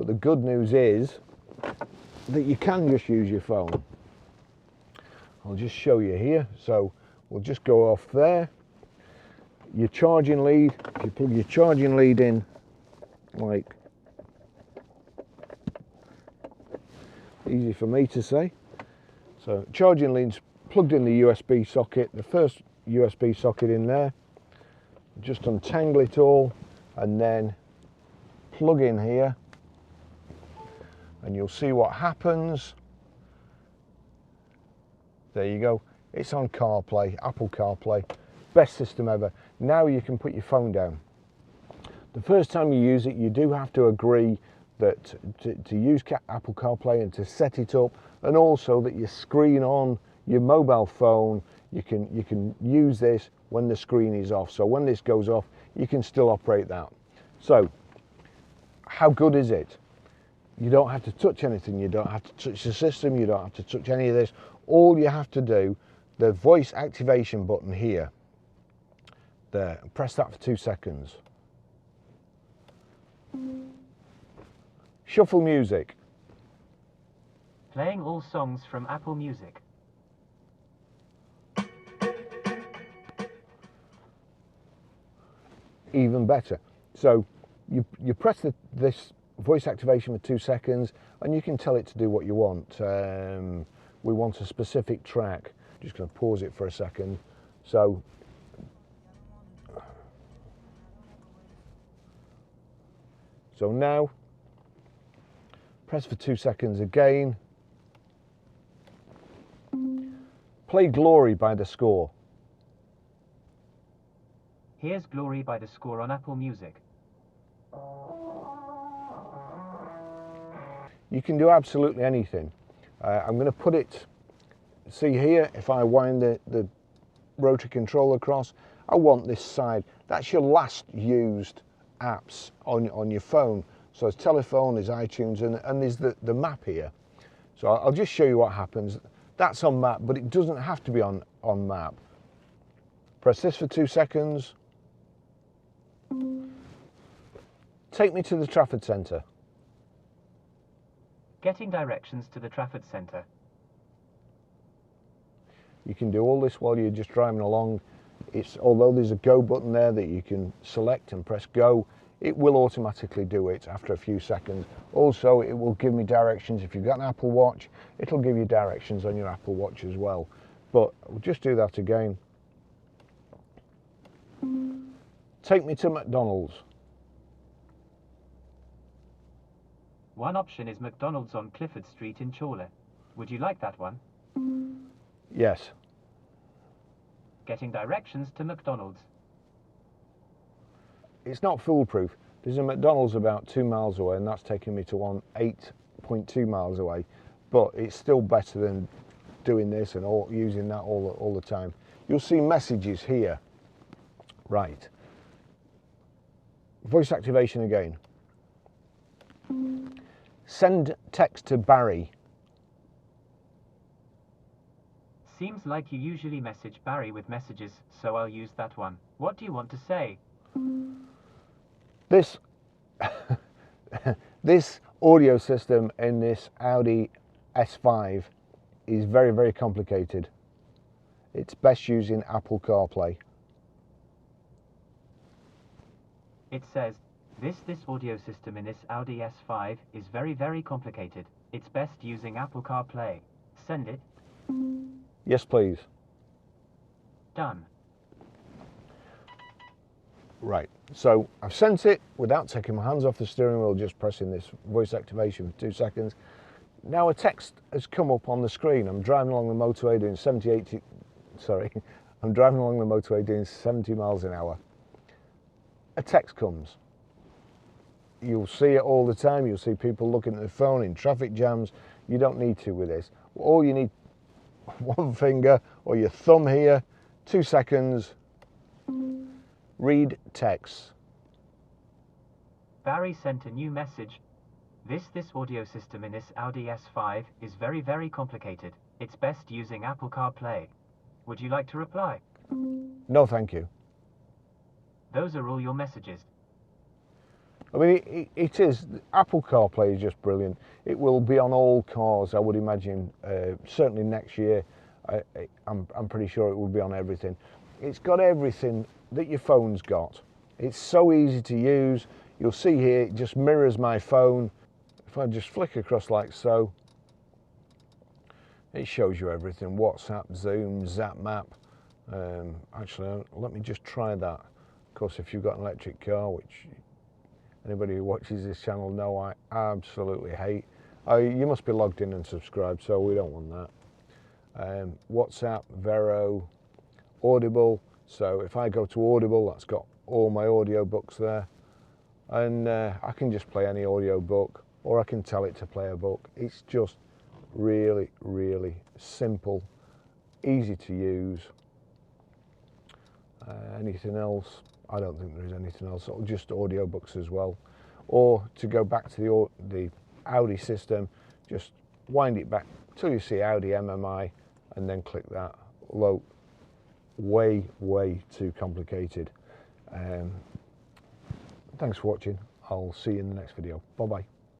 But the good news is that you can just use your phone. I'll just show you here. So we'll just go off there. Your charging lead, if you plug your charging lead in, like, easy for me to say. So charging lead's plugged in the USB socket, the first USB socket in there. Just untangle it all and then plug in here, and you'll see what happens. There you go, it's on CarPlay, Apple CarPlay, best system ever. Now you can put your phone down. The first time you use it, you do have to agree that to use Apple CarPlay and to set it up, and also that your screen on your mobile phone, you can use this when the screen is off. So when this goes off, you can still operate that. So how good is it? You don't have to touch anything, you don't have to touch the system, you don't have to touch any of this. All you have to do, the voice activation button here, there, press that for 2 seconds. Shuffle music. Playing all songs from Apple Music. Even better. So you press this voice activation for 2 seconds and you can tell it to do what you want. We want a specific track. Just going to pause it for a second. So now press for 2 seconds again. Play Glory by The Score. Here's Glory by The Score on Apple Music. You can do absolutely anything. I'm going to put it, see here, if I wind the rotary control across, I want this side. That's your last used apps on your phone. So there's telephone, there's iTunes, and there's the map here. So I'll just show you what happens. That's on map, but it doesn't have to be on map. Press this for 2 seconds. Take me to the Trafford Centre. Getting directions to the Trafford Centre. You can do all this while you're just driving along. Although there's a go button there that you can select and press go, it will automatically do it after a few seconds. Also, it will give me directions. If you've got an Apple Watch, it'll give you directions on your Apple Watch as well. But we'll just do that again. Take me to McDonald's. One option is McDonald's on Clifford Street in Chorley. Would you like that one? Yes. Getting directions to McDonald's. It's not foolproof. There's a McDonald's about 2 miles away, and that's taking me to one 8.2 miles away. But it's still better than doing this and using that all the time. You'll see messages here. Right. Voice activation again. Send text to Barry. Seems like you usually message Barry with messages, so I'll use that one. What do you want to say? This this audio system in this Audi S5 is very, very complicated. It's best using Apple CarPlay. It says, this audio system in this Audi S5 is very, very complicated. It's best using Apple CarPlay. Send it. Yes, please. Done. Right, so I've sent it without taking my hands off the steering wheel, just pressing this voice activation for 2 seconds. Now a text has come up on the screen. I'm driving along the motorway doing 70 miles an hour. A text comes. You'll see it all the time. You'll see people looking at their phone in traffic jams. You don't need to with this. All you need, one finger or your thumb here, 2 seconds. Read text. Barry sent a new message. This audio system in this Audi S5 is very, very complicated. It's best using Apple CarPlay. Would you like to reply? No, thank you. Those are all your messages. I mean, it is, Apple CarPlay is just brilliant. It will be on all cars, I would imagine, certainly next year. I'm pretty sure it will be on everything. It's got everything that your phone's got. It's so easy to use. You'll see here, it just mirrors my phone. If I just flick across like so, it shows you everything: WhatsApp, Zoom, Zap Map. Actually, let me just try that. Of course, if you've got an electric car, which anybody who watches this channel know I absolutely hate. You must be logged in and subscribed, so we don't want that. WhatsApp, Vero, Audible. So if I go to Audible, that's got all my audio books there. And I can just play any audio book, or I can tell it to play a book. It's just really, really simple, easy to use. Anything else? I don't think there is anything else. Just audiobooks as well. Or to go back to the Audi system, just wind it back till you see Audi MMI, and then click that. Way too complicated. Thanks for watching. I'll see you in the next video. Bye bye.